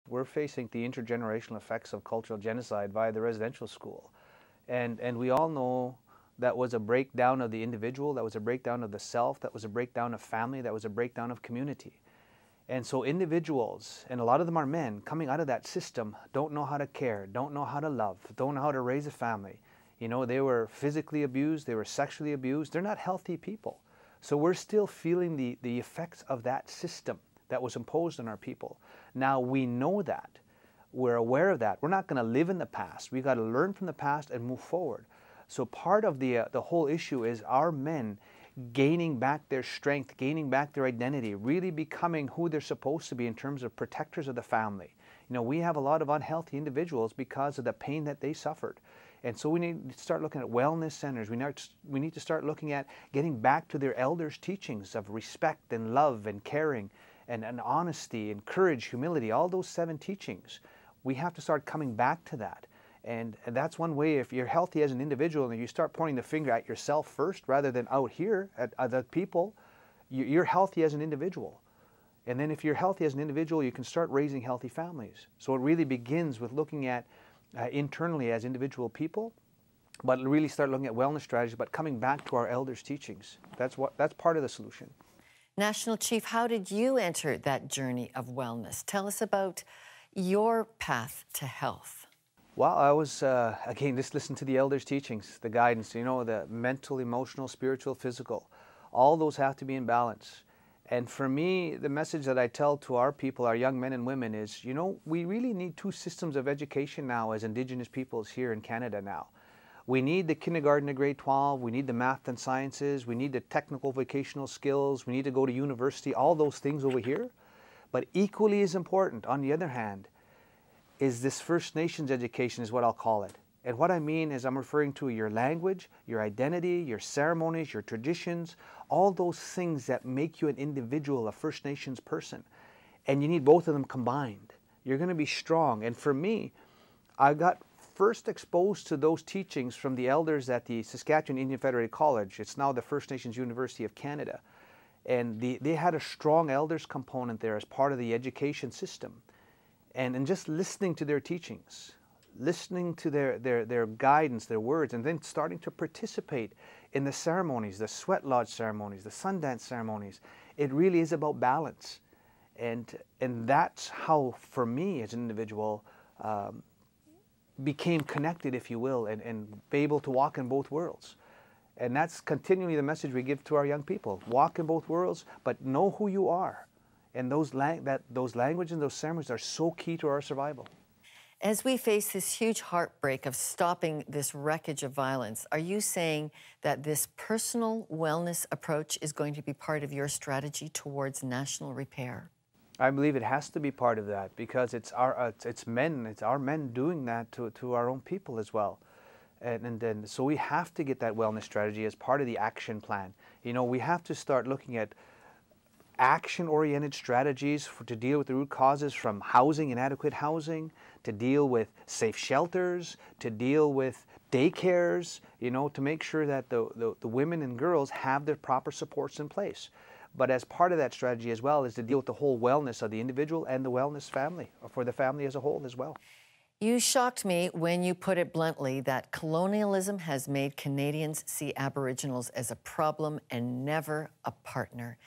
We're facing the intergenerational effects of cultural genocide via the residential school. And we all know that was a breakdown of the individual, that was a breakdown of the self, that was a breakdown of family, that was a breakdown of community. And so individuals, and a lot of them are men, coming out of that system don't know how to care, don't know how to love, don't know how to raise a family. You know, they were physically abused, they were sexually abused, they're not healthy people. So we're still feeling the effects of that system that was imposed on our people. Now we know that, we're aware of that. We're not going to live in the past. We've got to learn from the past and move forward. So part of the whole issue is our men gaining back their strength, gaining back their identity, really becoming who they're supposed to be in terms of protectors of the family. You know, we have a lot of unhealthy individuals because of the pain that they suffered. And so we need to start looking at wellness centers. We need to start looking at getting back to their elders' teachings of respect and love and caring and honesty and courage, humility, all those 7 teachings. We have to start coming back to that. And that's one way. If you're healthy as an individual and you start pointing the finger at yourself first rather than out here at other people, you're healthy as an individual. And then if you're healthy as an individual, you can start raising healthy families. So it really begins with looking at internally as individual people, but really start looking at wellness strategies, but coming back to our elders' teachings. That's part of the solution. National Chief, how did you enter that journey of wellness? Tell us about your path to health. Well, I was, again, just listen to the elders' teachings, the guidance, you know, the mental, emotional, spiritual, physical. All those have to be in balance. And for me, the message that I tell to our people, our young men and women is, you know, we really need 2 systems of education now as Indigenous peoples here in Canada now. We need the kindergarten to grade 12, we need the math and sciences, we need the technical vocational skills, we need to go to university, all those things over here. But equally as important, on the other hand, is this First Nations education is what I'll call it. And what I mean is I'm referring to your language, your identity, your ceremonies, your traditions, all those things that make you an individual, a First Nations person. And you need both of them combined. You're going to be strong. And for me, I got first exposed to those teachings from the elders at the Saskatchewan Indian Federated College. It's now the First Nations University of Canada. And they had a strong elders component there as part of the education system. And just listening to their teachings, listening to their guidance, their words, and then starting to participate in the ceremonies, the sweat lodge ceremonies, the Sundance ceremonies. It really is about balance. And that's how, for me as an individual, became connected, if you will, and be able to walk in both worlds. And that's continually the message we give to our young people. Walk in both worlds, but know who you are. And those language and those ceremonies are so key to our survival. As we face this huge heartbreak of stopping this wreckage of violence, are you saying that this personal wellness approach is going to be part of your strategy towards national repair? I believe it has to be part of that because it's our men doing that to our own people as well. And so we have to get that wellness strategy as part of the action plan. You know, we have to start looking at action-oriented strategies to deal with the root causes, from housing, inadequate housing, to deal with safe shelters, to deal with daycares, you know, to make sure that the women and girls have their proper supports in place. But as part of that strategy as well is to deal with the whole wellness of the individual and the wellness family, or for the family as a whole as well. You shocked me when you put it bluntly that colonialism has made Canadians see Aboriginals as a problem and never a partner.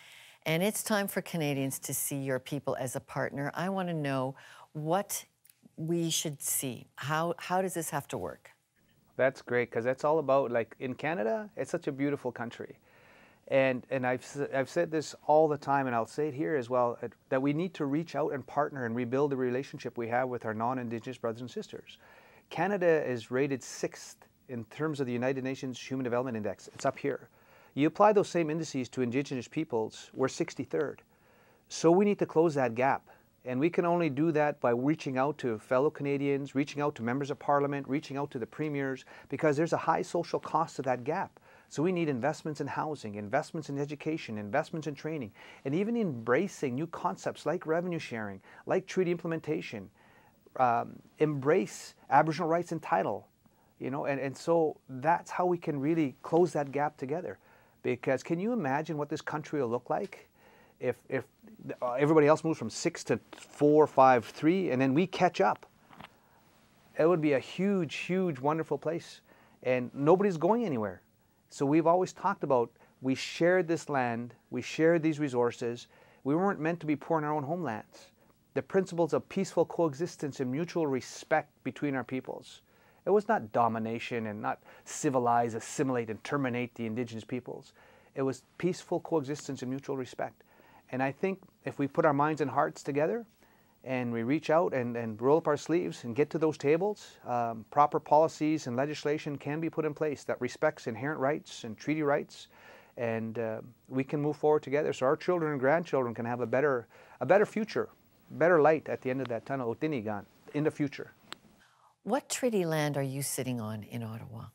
And it's time for Canadians to see your people as a partner. I want to know what we should see. How does this have to work? That's great, because that's all about, like, in Canada, it's such a beautiful country. And I've said this all the time, and I'll say it here as well, that we need to reach out and partner and rebuild the relationship we have with our non-Indigenous brothers and sisters. Canada is rated 6th in terms of the United Nations Human Development Index. It's up here. You apply those same indices to Indigenous peoples, we're 63rd. So we need to close that gap. And we can only do that by reaching out to fellow Canadians, reaching out to members of Parliament, reaching out to the premiers, because there's a high social cost to that gap. So we need investments in housing, investments in education, investments in training, and even embracing new concepts like revenue sharing, like treaty implementation, embrace Aboriginal rights and title, you know, and so that's how we can really close that gap together. Because can you imagine what this country will look like if everybody else moves from 6 to 4, 5, 3, and then we catch up, it would be a huge, huge, wonderful place. And nobody's going anywhere. So we've always talked about, we shared this land, we shared these resources. We weren't meant to be poor in our own homelands. The principles of peaceful coexistence and mutual respect between our peoples. It was not domination and not civilize, assimilate, and terminate the Indigenous peoples. It was peaceful coexistence and mutual respect. And I think if we put our minds and hearts together and we reach out and roll up our sleeves and get to those tables, proper policies and legislation can be put in place that respects inherent rights and treaty rights, and we can move forward together so our children and grandchildren can have a better future, better light at the end of that tunnel, Otinigan, in the future. What treaty land are you sitting on in Ottawa?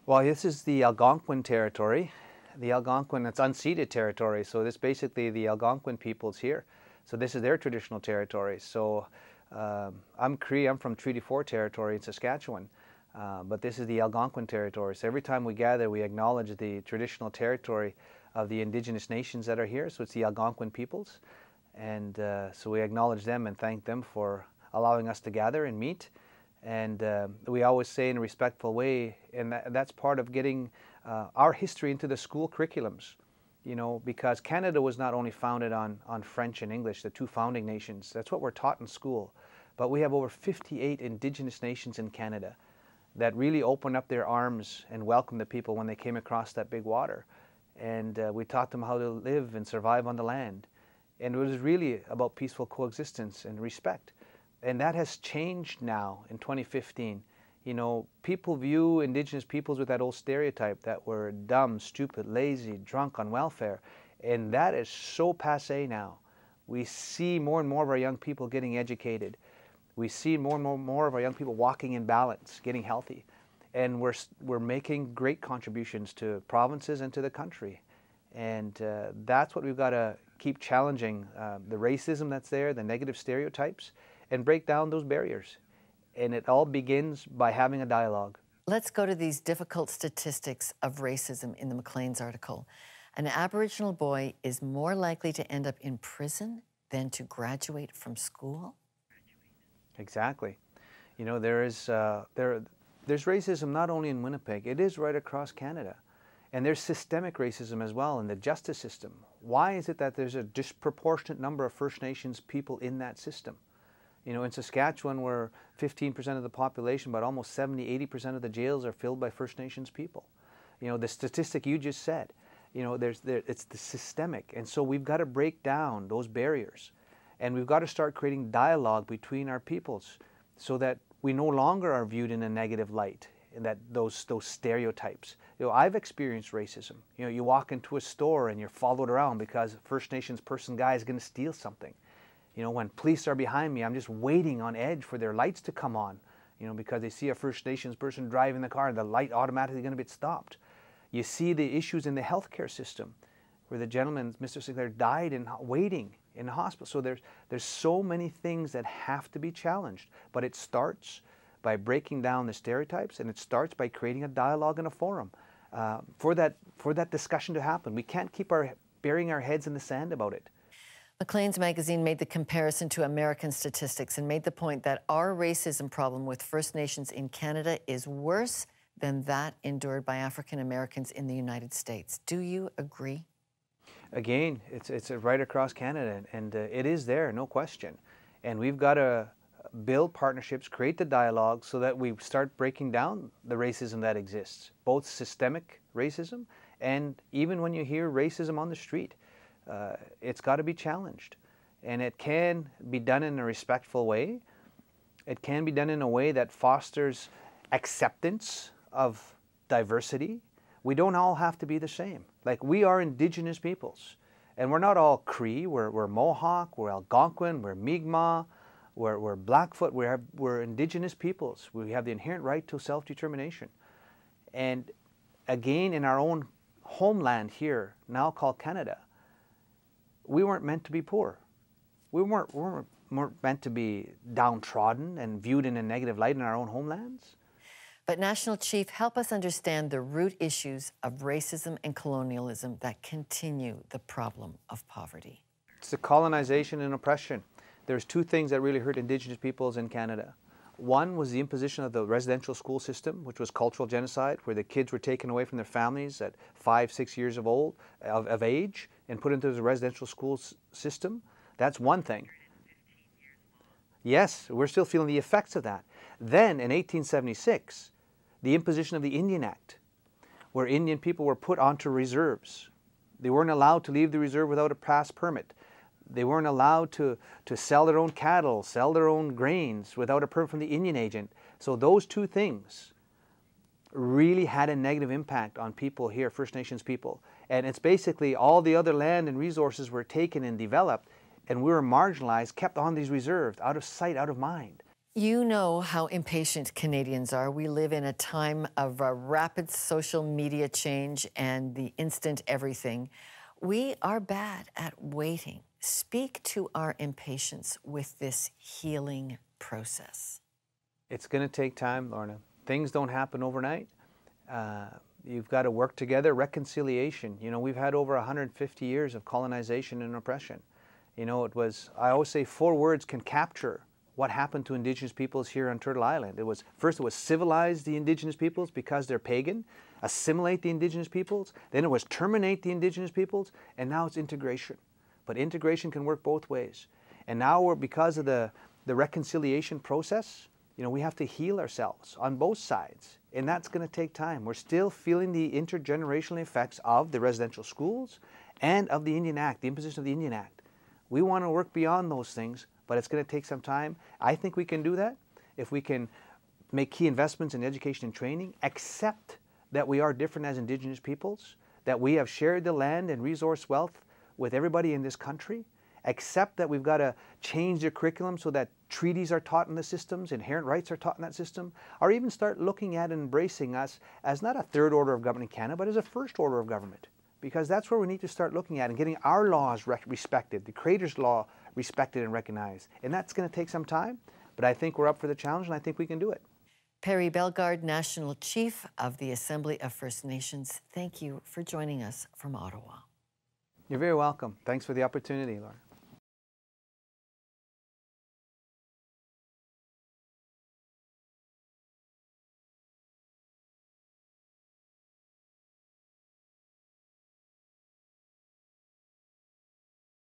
Well, this is the Algonquin territory. The Algonquin, it's unceded territory, so this basically the Algonquin peoples here. So this is their traditional territory. So I'm Cree, I'm from Treaty 4 territory in Saskatchewan, but this is the Algonquin territory. So every time we gather, we acknowledge the traditional territory of the Indigenous nations that are here. So it's the Algonquin peoples. And so we acknowledge them and thank them for allowing us to gather and meet. And we always say in a respectful way, and that's part of getting our history into the school curriculums, you know, because Canada was not only founded on French and English, the two founding nations. That's what we're taught in school. But we have over 58 Indigenous nations in Canada that really opened up their arms and welcomed the people when they came across that big water. And we taught them how to live and survive on the land. And it was really about peaceful coexistence and respect. And that has changed now in 2015. You know, people view Indigenous peoples with that old stereotype that we're dumb, stupid, lazy, drunk on welfare. And that is so passé now. We see more and more of our young people getting educated. We see more and more of our young people walking in balance, getting healthy. And we're making great contributions to provinces and to the country. And that's what we've got to keep challenging, the racism that's there, the negative stereotypes, and break down those barriers. And it all begins by having a dialogue. Let's go to these difficult statistics of racism in the Maclean's article. An Aboriginal boy is more likely to end up in prison than to graduate from school? Exactly. You know, there's racism not only in Winnipeg, it is right across Canada. And there's systemic racism as well in the justice system. Why is it that there's a disproportionate number of First Nations people in that system? You know, in Saskatchewan, we're 15% of the population, but almost 70–80% of the jails are filled by First Nations people. You know, the statistic you just said, you know, it's the systemic. And so we've got to break down those barriers. And we've got to start creating dialogue between our peoples so that we no longer are viewed in a negative light, and that those stereotypes. You know, I've experienced racism. You know, you walk into a store and you're followed around because a First Nations person guy is going to steal something. You know, when police are behind me, I'm just waiting on edge for their lights to come on, you know, because they see a First Nations person driving the car and the light automatically going to get stopped. You see the issues in the healthcare system where the gentleman, Mr. Sinclair, died in waiting in the hospital. So there's so many things that have to be challenged, but it starts by breaking down the stereotypes, and it starts by creating a dialogue and a forum for that discussion to happen. We can't keep burying our heads in the sand about it. Maclean's magazine made the comparison to American statistics and made the point that our racism problem with First Nations in Canada is worse than that endured by African Americans in the United States. Do you agree? Again, it's right across Canada, and it is there, no question. And we've got to build partnerships, create the dialogue so that we start breaking down the racism that exists, both systemic racism and even when you hear racism on the street. It's got to be challenged, and it can be done in a respectful way. It can be done in a way that fosters acceptance of diversity. We don't all have to be the same. Like, we are Indigenous peoples, and we're not all Cree. We're Mohawk, we're Algonquin, we're Mi'kmaq, we're Blackfoot. We're Indigenous peoples. We have the inherent right to self-determination. And again, in our own homeland here, now called Canada, we weren't meant to be poor. We weren't meant to be downtrodden and viewed in a negative light in our own homelands. But National Chief, help us understand the root issues of racism and colonialism that continue the problem of poverty. It's the colonization and oppression. There's two things that really hurt Indigenous peoples in Canada. One was the imposition of the residential school system, which was cultural genocide, where the kids were taken away from their families at 5, 6 years of age and put into the residential school system. That's one thing. Yes, we're still feeling the effects of that. Then in 1876, the imposition of the Indian Act, where Indian people were put onto reserves. They weren't allowed to leave the reserve without a pass permit. They weren't allowed to sell their own cattle, sell their own grains without a permit from the Indian agent. So those two things really had a negative impact on people here, First Nations people. And it's basically all the other land and resources were taken and developed, and we were marginalized, kept on these reserves, out of sight, out of mind. You know how impatient Canadians are. We live in a time of rapid social media change and the instant everything. We are bad at waiting. Speak to our impatience with this healing process. It's going to take time, Lorna. Things don't happen overnight. You've got to work together. Reconciliation. You know, we've had over 150 years of colonization and oppression. You know, I always say 4 words can capture what happened to Indigenous peoples here on Turtle Island. First it was civilize the Indigenous peoples because they're pagan, assimilate the Indigenous peoples, then it was terminate the Indigenous peoples, and now it's integration. But integration can work both ways. And now because of the reconciliation process, you know, we have to heal ourselves on both sides, and that's going to take time. We're still feeling the intergenerational effects of the residential schools and of the Indian Act, the imposition of the Indian Act. We want to work beyond those things, but it's going to take some time. I think we can do that if we can make key investments in education and training, accept that we are different as Indigenous peoples, that we have shared the land and resource wealth with everybody in this country, accept that we've got to change the curriculum so that treaties are taught in the systems, inherent rights are taught in that system, or even start looking at and embracing us as not a third order of government in Canada, but as a first order of government. Because that's where we need to start looking at and getting our laws respected, the Creator's law respected and recognized. And that's going to take some time, but I think we're up for the challenge and I think we can do it. Perry Bellegarde, National Chief of the Assembly of First Nations, thank you for joining us from Ottawa. You're very welcome. Thanks for the opportunity, Laura.